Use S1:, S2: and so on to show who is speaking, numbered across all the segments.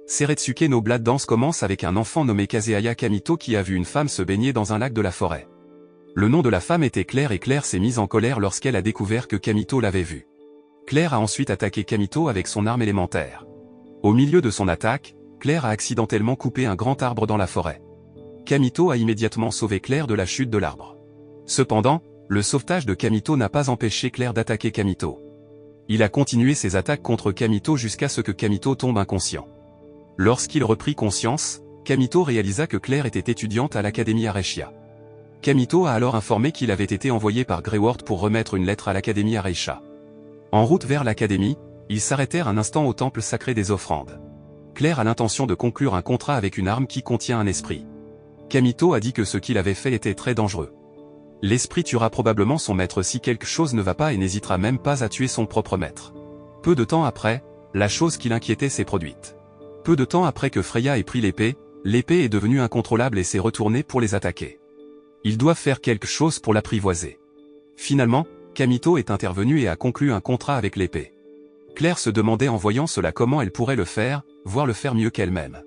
S1: Seretsuke no Blood Dance commence avec un enfant nommé Kazeaya Kamito qui a vu une femme se baigner dans un lac de la forêt. Le nom de la femme était Claire et Claire s'est mise en colère lorsqu'elle a découvert que Kamito l'avait vue. Claire a ensuite attaqué Kamito avec son arme élémentaire. Au milieu de son attaque, Claire a accidentellement coupé un grand arbre dans la forêt. Kamito a immédiatement sauvé Claire de la chute de l'arbre. Cependant, le sauvetage de Kamito n'a pas empêché Claire d'attaquer Kamito. Il a continué ses attaques contre Kamito jusqu'à ce que Kamito tombe inconscient. Lorsqu'il reprit conscience, Kamito réalisa que Claire était étudiante à l'Académie Areishia. Kamito a alors informé qu'il avait été envoyé par Greyward pour remettre une lettre à l'Académie Areishia. En route vers l'Académie, ils s'arrêtèrent un instant au temple sacré des offrandes. Claire a l'intention de conclure un contrat avec une arme qui contient un esprit. Kamito a dit que ce qu'il avait fait était très dangereux. L'esprit tuera probablement son maître si quelque chose ne va pas et n'hésitera même pas à tuer son propre maître. Peu de temps après, la chose qui l'inquiétait s'est produite. Peu de temps après que Freya ait pris l'épée est devenue incontrôlable et s'est retournée pour les attaquer. Ils doivent faire quelque chose pour l'apprivoiser. Finalement, Kamito est intervenu et a conclu un contrat avec l'épée. Claire se demandait en voyant cela comment elle pourrait le faire, voire le faire mieux qu'elle-même.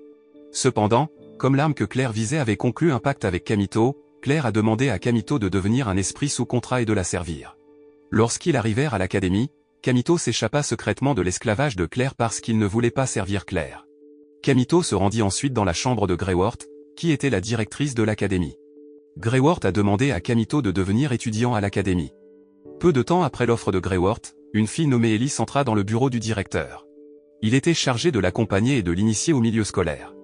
S1: Cependant, comme l'arme que Claire visait avait conclu un pacte avec Kamito, Claire a demandé à Kamito de devenir un esprit sous contrat et de la servir. Lorsqu'ils arrivèrent à l'académie, Kamito s'échappa secrètement de l'esclavage de Claire parce qu'il ne voulait pas servir Claire. Kamito se rendit ensuite dans la chambre de Greyward, qui était la directrice de l'académie. Greyward a demandé à Kamito de devenir étudiant à l'académie. Peu de temps après l'offre de Greyward, une fille nommée Ellis entra dans le bureau du directeur. Il était chargé de l'accompagner et de l'initier au milieu scolaire.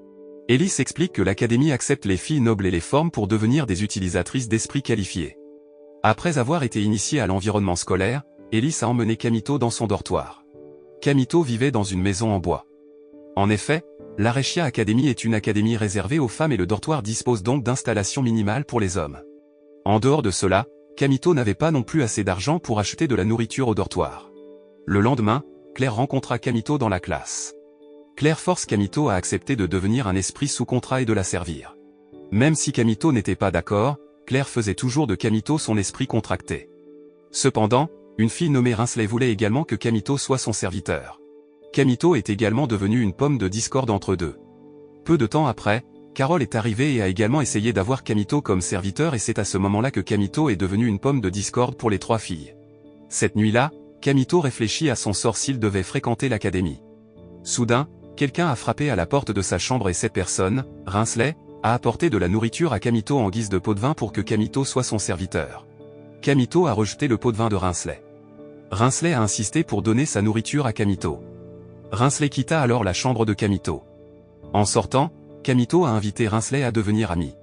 S1: Ellis explique que l'académie accepte les filles nobles et les forme pour devenir des utilisatrices d'esprits qualifiés. Après avoir été initiée à l'environnement scolaire, Ellis a emmené Kamito dans son dortoir. Kamito vivait dans une maison en bois. En effet, l'Areishia Academy est une académie réservée aux femmes et le dortoir dispose donc d'installations minimales pour les hommes. En dehors de cela, Kamito n'avait pas non plus assez d'argent pour acheter de la nourriture au dortoir. Le lendemain, Claire rencontra Kamito dans la classe. Claire force Kamito à accepter de devenir un esprit sous contrat et de la servir. Même si Kamito n'était pas d'accord, Claire faisait toujours de Kamito son esprit contracté. Cependant, une fille nommée Rinsley voulait également que Kamito soit son serviteur. Kamito est également devenu une pomme de discorde entre eux deux. Peu de temps après, Carole est arrivée et a également essayé d'avoir Kamito comme serviteur et c'est à ce moment-là que Kamito est devenu une pomme de discorde pour les trois filles. Cette nuit-là, Kamito réfléchit à son sort s'il devait fréquenter l'académie. Soudain, quelqu'un a frappé à la porte de sa chambre et cette personne, Rinsley, a apporté de la nourriture à Kamito en guise de pot de vin pour que Kamito soit son serviteur. Kamito a rejeté le pot de vin de Rinsley. Rinsley a insisté pour donner sa nourriture à Kamito. Rinsley quitta alors la chambre de Kamito. En sortant, Kamito a invité Rinsley à devenir ami.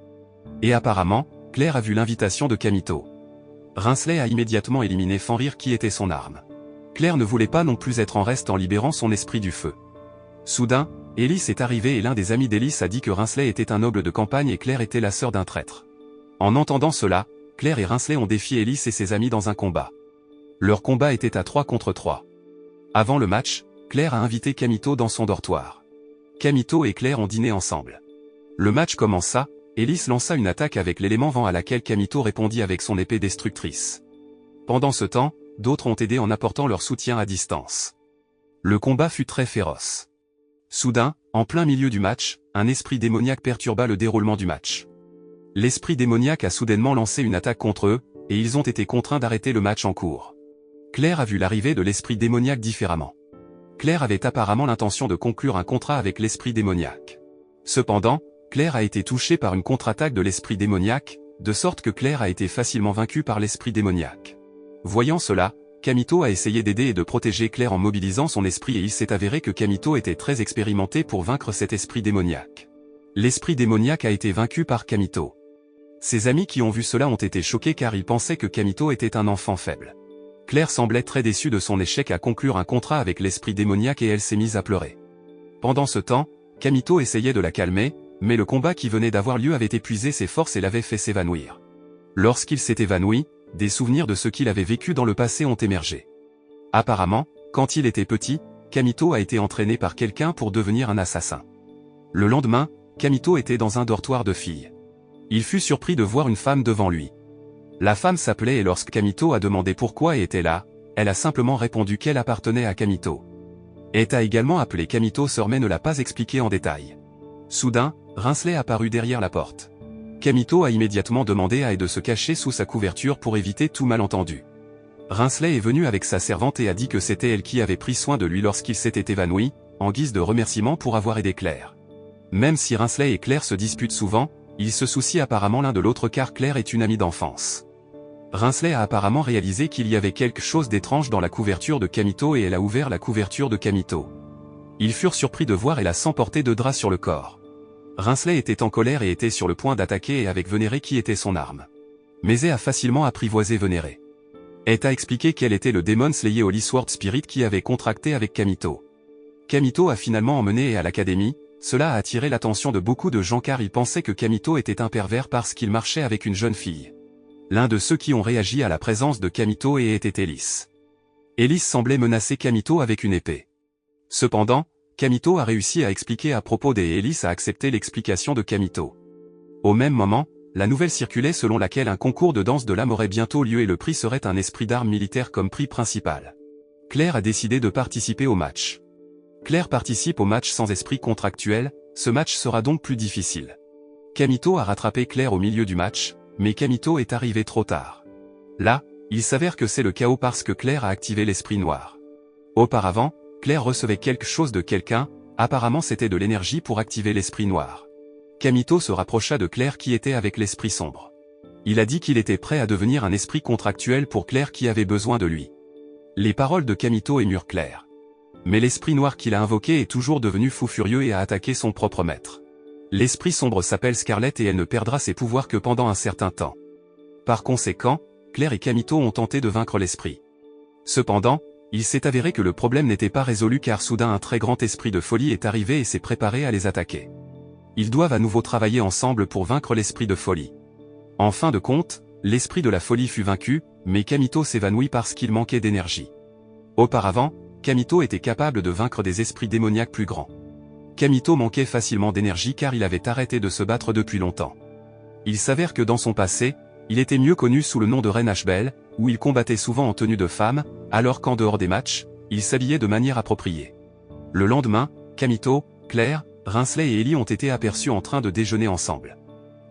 S1: Et apparemment, Claire a vu l'invitation de Kamito. Rinsley a immédiatement éliminé Fenrir qui était son arme. Claire ne voulait pas non plus être en reste en libérant son esprit du feu. Soudain, Ellis est arrivé et l'un des amis d'Ellis a dit que Rinsley était un noble de campagne et Claire était la sœur d'un traître. En entendant cela, Claire et Rinsley ont défié Ellis et ses amis dans un combat. Leur combat était à 3 contre 3. Avant le match, Claire a invité Kamito dans son dortoir. Kamito et Claire ont dîné ensemble. Le match commença, Ellis lança une attaque avec l'élément vent à laquelle Kamito répondit avec son épée destructrice. Pendant ce temps, d'autres ont aidé en apportant leur soutien à distance. Le combat fut très féroce. Soudain, en plein milieu du match, un esprit démoniaque perturba le déroulement du match. L'esprit démoniaque a soudainement lancé une attaque contre eux, et ils ont été contraints d'arrêter le match en cours. Claire a vu l'arrivée de l'esprit démoniaque différemment. Claire avait apparemment l'intention de conclure un contrat avec l'esprit démoniaque. Cependant, Claire a été touchée par une contre-attaque de l'esprit démoniaque, de sorte que Claire a été facilement vaincue par l'esprit démoniaque. Voyant cela, Kamito a essayé d'aider et de protéger Claire en mobilisant son esprit et il s'est avéré que Kamito était très expérimenté pour vaincre cet esprit démoniaque. L'esprit démoniaque a été vaincu par Kamito. Ses amis qui ont vu cela ont été choqués car ils pensaient que Kamito était un enfant faible. Claire semblait très déçue de son échec à conclure un contrat avec l'esprit démoniaque et elle s'est mise à pleurer. Pendant ce temps, Kamito essayait de la calmer, mais le combat qui venait d'avoir lieu avait épuisé ses forces et l'avait fait s'évanouir. Lorsqu'il s'est évanoui, des souvenirs de ce qu'il avait vécu dans le passé ont émergé. Apparemment, quand il était petit, Kamito a été entraîné par quelqu'un pour devenir un assassin. Le lendemain, Kamito était dans un dortoir de filles. Il fut surpris de voir une femme devant lui. La femme s'appelait et lorsque Kamito a demandé pourquoi elle était là, elle a simplement répondu qu'elle appartenait à Kamito. Ed a également appelé Kamito sœur mais ne l'a pas expliqué en détail. Soudain, Rinsley apparut derrière la porte. Kamito a immédiatement demandé à Ed de se cacher sous sa couverture pour éviter tout malentendu. Rinsley est venu avec sa servante et a dit que c'était elle qui avait pris soin de lui lorsqu'il s'était évanoui, en guise de remerciement pour avoir aidé Claire. Même si Rinsley et Claire se disputent souvent, ils se soucient apparemment l'un de l'autre car Claire est une amie d'enfance. Rinsley a apparemment réalisé qu'il y avait quelque chose d'étrange dans la couverture de Kamito et elle a ouvert la couverture de Kamito. Ils furent surpris de voir elle sans porter de drap sur le corps. Rinsley était en colère et était sur le point d'attaquer avec Vénéré qui était son arme. Mais Ed a facilement apprivoisé Vénéré. Ed a expliqué quel était le Demon Slayer Holy Sword Spirit qui avait contracté avec Kamito. Kamito a finalement emmené Ed à l'académie, cela a attiré l'attention de beaucoup de gens car ils pensaient que Kamito était un pervers parce qu'il marchait avec une jeune fille. L'un de ceux qui ont réagi à la présence de Kamito était Ellis. Ellis semblait menacer Kamito avec une épée. Cependant, Kamito a réussi à expliquer à propos et Ellis a accepté l'explication de Kamito. Au même moment, la nouvelle circulait selon laquelle un concours de danse de l'âme aurait bientôt lieu et le prix serait un esprit d'armes militaire comme prix principal. Claire a décidé de participer au match. Claire participe au match sans esprit contractuel, ce match sera donc plus difficile. Kamito a rattrapé Claire au milieu du match, mais Kamito est arrivé trop tard. Là, il s'avère que c'est le chaos parce que Claire a activé l'esprit noir. Auparavant, Claire recevait quelque chose de quelqu'un, apparemment c'était de l'énergie pour activer l'esprit noir. Kamito se rapprocha de Claire qui était avec l'esprit sombre. Il a dit qu'il était prêt à devenir un esprit contractuel pour Claire qui avait besoin de lui. Les paroles de Kamito émurent Claire. Mais l'esprit noir qu'il a invoqué est toujours devenu fou furieux et a attaqué son propre maître. L'esprit sombre s'appelle Scarlett et elle ne perdra ses pouvoirs que pendant un certain temps. Par conséquent, Claire et Kamito ont tenté de vaincre l'esprit. Cependant, il s'est avéré que le problème n'était pas résolu car soudain un très grand esprit de folie est arrivé et s'est préparé à les attaquer. Ils doivent à nouveau travailler ensemble pour vaincre l'esprit de folie. En fin de compte, l'esprit de la folie fut vaincu, mais Kamito s'évanouit parce qu'il manquait d'énergie. Auparavant, Kamito était capable de vaincre des esprits démoniaques plus grands. Kamito manquait facilement d'énergie car il avait arrêté de se battre depuis longtemps. Il s'avère que dans son passé, il était mieux connu sous le nom de Ren Ashbel, où il combattait souvent en tenue de femme, alors qu'en dehors des matchs, il s'habillait de manière appropriée. Le lendemain, Kamito, Claire, Rinsley et Ellie ont été aperçus en train de déjeuner ensemble.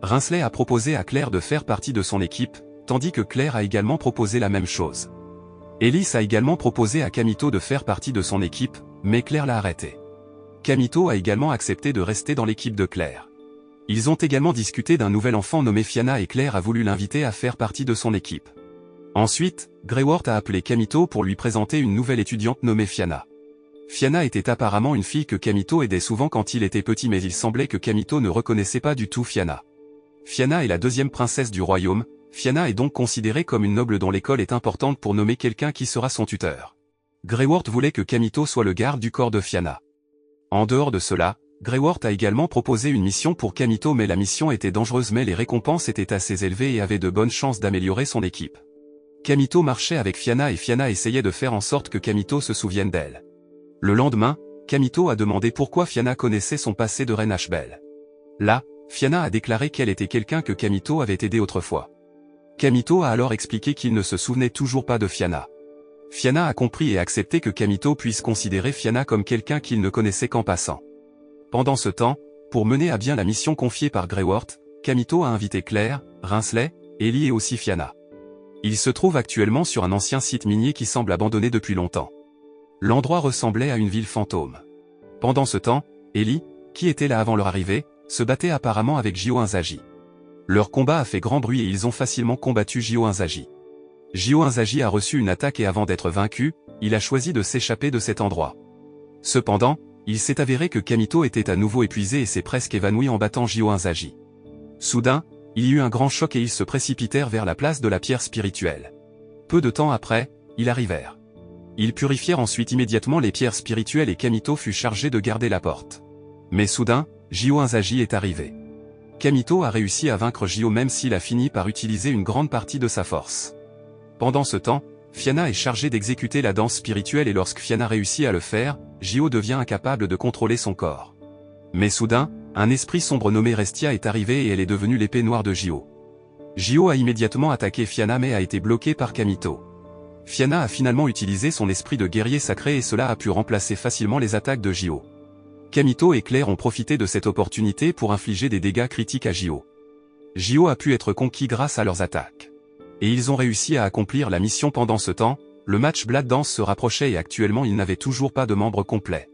S1: Rinsley a proposé à Claire de faire partie de son équipe, tandis que Claire a également proposé la même chose. Ellis a également proposé à Kamito de faire partie de son équipe, mais Claire l'a arrêté. Kamito a également accepté de rester dans l'équipe de Claire. Ils ont également discuté d'un nouvel enfant nommé Fianna et Claire a voulu l'inviter à faire partie de son équipe. Ensuite, Greyworth a appelé Kamito pour lui présenter une nouvelle étudiante nommée Fianna. Fianna était apparemment une fille que Kamito aidait souvent quand il était petit mais il semblait que Kamito ne reconnaissait pas du tout Fianna. Fianna est la deuxième princesse du royaume, Fianna est donc considérée comme une noble dont l'école est importante pour nommer quelqu'un qui sera son tuteur. Greyworth voulait que Kamito soit le garde du corps de Fianna. En dehors de cela, Greyworth a également proposé une mission pour Kamito mais la mission était dangereuse mais les récompenses étaient assez élevées et avait de bonnes chances d'améliorer son équipe. Kamito marchait avec Fianna et Fianna essayait de faire en sorte que Kamito se souvienne d'elle. Le lendemain, Kamito a demandé pourquoi Fianna connaissait son passé de Ren Ashbel. Là, Fianna a déclaré qu'elle était quelqu'un que Kamito avait aidé autrefois. Kamito a alors expliqué qu'il ne se souvenait toujours pas de Fianna. Fianna a compris et accepté que Kamito puisse considérer Fianna comme quelqu'un qu'il ne connaissait qu'en passant. Pendant ce temps, pour mener à bien la mission confiée par Greyworth, Kamito a invité Claire, Rinsley, Ellie et aussi Fianna. Il se trouve actuellement sur un ancien site minier qui semble abandonné depuis longtemps. L'endroit ressemblait à une ville fantôme. Pendant ce temps, Ellie, qui était là avant leur arrivée, se battait apparemment avec Jio Inzagi. Leur combat a fait grand bruit et ils ont facilement combattu Jio Inzagi. Jio Inzagi a reçu une attaque et avant d'être vaincu, il a choisi de s'échapper de cet endroit. Cependant, il s'est avéré que Kamito était à nouveau épuisé et s'est presque évanoui en battant Jio Inzagi. Soudain, il y eut un grand choc et ils se précipitèrent vers la place de la pierre spirituelle. Peu de temps après, ils arrivèrent. Ils purifièrent ensuite immédiatement les pierres spirituelles et Kamito fut chargé de garder la porte. Mais soudain, Jio Inzagi est arrivé. Kamito a réussi à vaincre Jio même s'il a fini par utiliser une grande partie de sa force. Pendant ce temps, Fianna est chargée d'exécuter la danse spirituelle et lorsque Fianna réussit à le faire, Jio devient incapable de contrôler son corps. Mais soudain, un esprit sombre nommé Restia est arrivé et elle est devenue l'épée noire de Jio. Jio a immédiatement attaqué Fianna mais a été bloqué par Kamito. Fianna a finalement utilisé son esprit de guerrier sacré et cela a pu remplacer facilement les attaques de J.O. Kamito et Claire ont profité de cette opportunité pour infliger des dégâts critiques à J.O. J.O. a pu être conquis grâce à leurs attaques. Et ils ont réussi à accomplir la mission pendant ce temps, le match Blood Dance se rapprochait et actuellement ils n'avaient toujours pas de membres complets.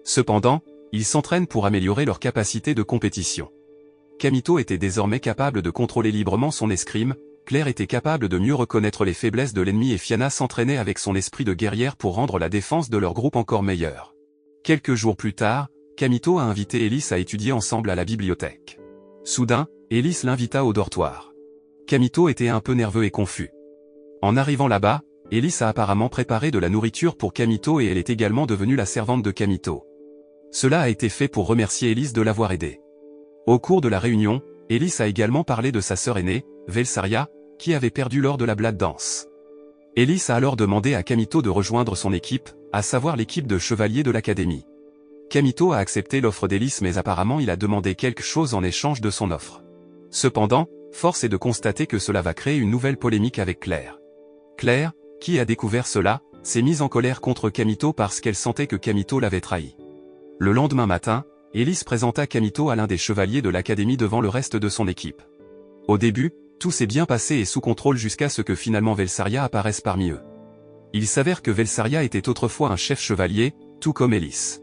S1: Cependant, ils s'entraînent pour améliorer leur capacité de compétition. Kamito était désormais capable de contrôler librement son escrime, Claire était capable de mieux reconnaître les faiblesses de l'ennemi et Fianna s'entraînait avec son esprit de guerrière pour rendre la défense de leur groupe encore meilleure. Quelques jours plus tard, Kamito a invité Ellis à étudier ensemble à la bibliothèque. Soudain, Ellis l'invita au dortoir. Kamito était un peu nerveux et confus. En arrivant là-bas, Ellis a apparemment préparé de la nourriture pour Kamito et elle est également devenue la servante de Kamito. Cela a été fait pour remercier Ellis de l'avoir aidé. Au cours de la réunion, Ellis a également parlé de sa sœur aînée, Velsaria, qui avait perdu lors de la Blood Dance. Ellis a alors demandé à Kamito de rejoindre son équipe, à savoir l'équipe de chevaliers de l'académie. Kamito a accepté l'offre d'Ellis mais apparemment il a demandé quelque chose en échange de son offre. Cependant, force est de constater que cela va créer une nouvelle polémique avec Claire. Claire, qui a découvert cela, s'est mise en colère contre Kamito parce qu'elle sentait que Kamito l'avait trahi. Le lendemain matin, Ellis présenta Kamito à l'un des chevaliers de l'académie devant le reste de son équipe. Au début, tout s'est bien passé et sous contrôle jusqu'à ce que finalement Velsaria apparaisse parmi eux. Il s'avère que Velsaria était autrefois un chef chevalier, tout comme Ellis.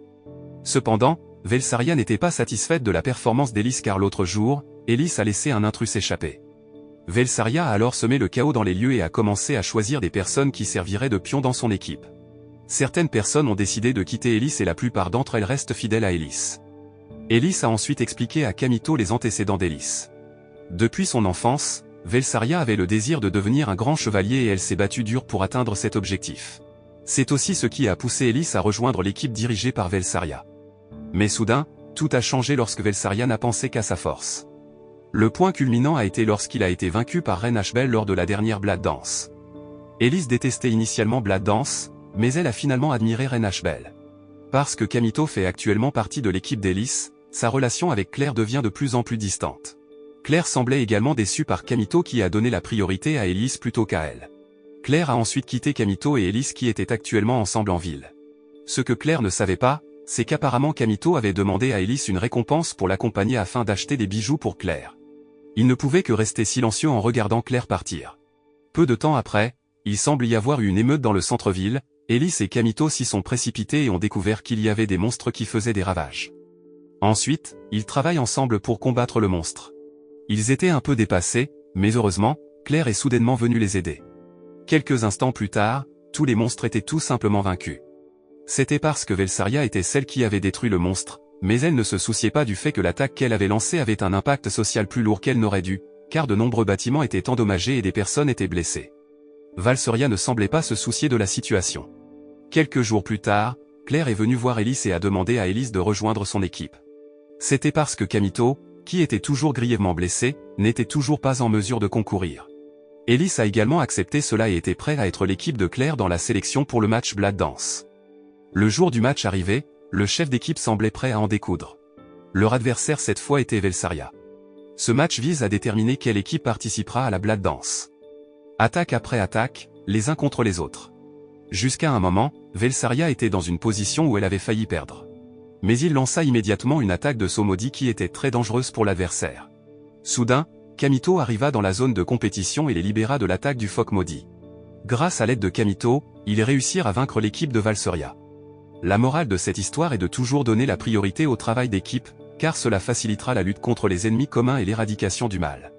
S1: Cependant, Velsaria n'était pas satisfaite de la performance d'Ellis car l'autre jour, Ellis a laissé un intrus s'échapper. Velsaria a alors semé le chaos dans les lieux et a commencé à choisir des personnes qui serviraient de pions dans son équipe. Certaines personnes ont décidé de quitter Ellis et la plupart d'entre elles restent fidèles à Ellis. Ellis a ensuite expliqué à Kamito les antécédents d'Ellis. Depuis son enfance, Velsaria avait le désir de devenir un grand chevalier et elle s'est battue dur pour atteindre cet objectif. C'est aussi ce qui a poussé Ellis à rejoindre l'équipe dirigée par Velsaria. Mais soudain, tout a changé lorsque Velsaria n'a pensé qu'à sa force. Le point culminant a été lorsqu'il a été vaincu par Reine Ashbel lors de la dernière Blood Dance. Ellis détestait initialement Blood Dance, mais elle a finalement admiré Reine Ashbel. Parce que Kamito fait actuellement partie de l'équipe d'Ellis, sa relation avec Claire devient de plus en plus distante. Claire semblait également déçue par Kamito qui a donné la priorité à Ellis plutôt qu'à elle. Claire a ensuite quitté Kamito et Ellis qui étaient actuellement ensemble en ville. Ce que Claire ne savait pas, c'est qu'apparemment Kamito avait demandé à Ellis une récompense pour l'accompagner afin d'acheter des bijoux pour Claire. Il ne pouvait que rester silencieux en regardant Claire partir. Peu de temps après, il semble y avoir eu une émeute dans le centre-ville, Ellis et Kamito s'y sont précipités et ont découvert qu'il y avait des monstres qui faisaient des ravages. Ensuite, ils travaillent ensemble pour combattre le monstre. Ils étaient un peu dépassés, mais heureusement, Claire est soudainement venue les aider. Quelques instants plus tard, tous les monstres étaient tout simplement vaincus. C'était parce que Velsaria était celle qui avait détruit le monstre, mais elle ne se souciait pas du fait que l'attaque qu'elle avait lancée avait un impact social plus lourd qu'elle n'aurait dû, car de nombreux bâtiments étaient endommagés et des personnes étaient blessées. Velsaria ne semblait pas se soucier de la situation. Quelques jours plus tard, Claire est venue voir Ellis et a demandé à Ellis de rejoindre son équipe. C'était parce que Kamito, qui était toujours grièvement blessé, n'était toujours pas en mesure de concourir. Ellis a également accepté cela et était prêt à être l'équipe de Claire dans la sélection pour le match Blood Dance. Le jour du match arrivé, le chef d'équipe semblait prêt à en découdre. Leur adversaire cette fois était Velsaria. Ce match vise à déterminer quelle équipe participera à la Blood Dance. Attaque après attaque, les uns contre les autres. Jusqu'à un moment, Velsaria était dans une position où elle avait failli perdre. Mais il lança immédiatement une attaque de saut maudit qui était très dangereuse pour l'adversaire. Soudain, Kamito arriva dans la zone de compétition et les libéra de l'attaque du phoque maudit. Grâce à l'aide de Kamito, ils réussirent à vaincre l'équipe de Velsaria. La morale de cette histoire est de toujours donner la priorité au travail d'équipe, car cela facilitera la lutte contre les ennemis communs et l'éradication du mal.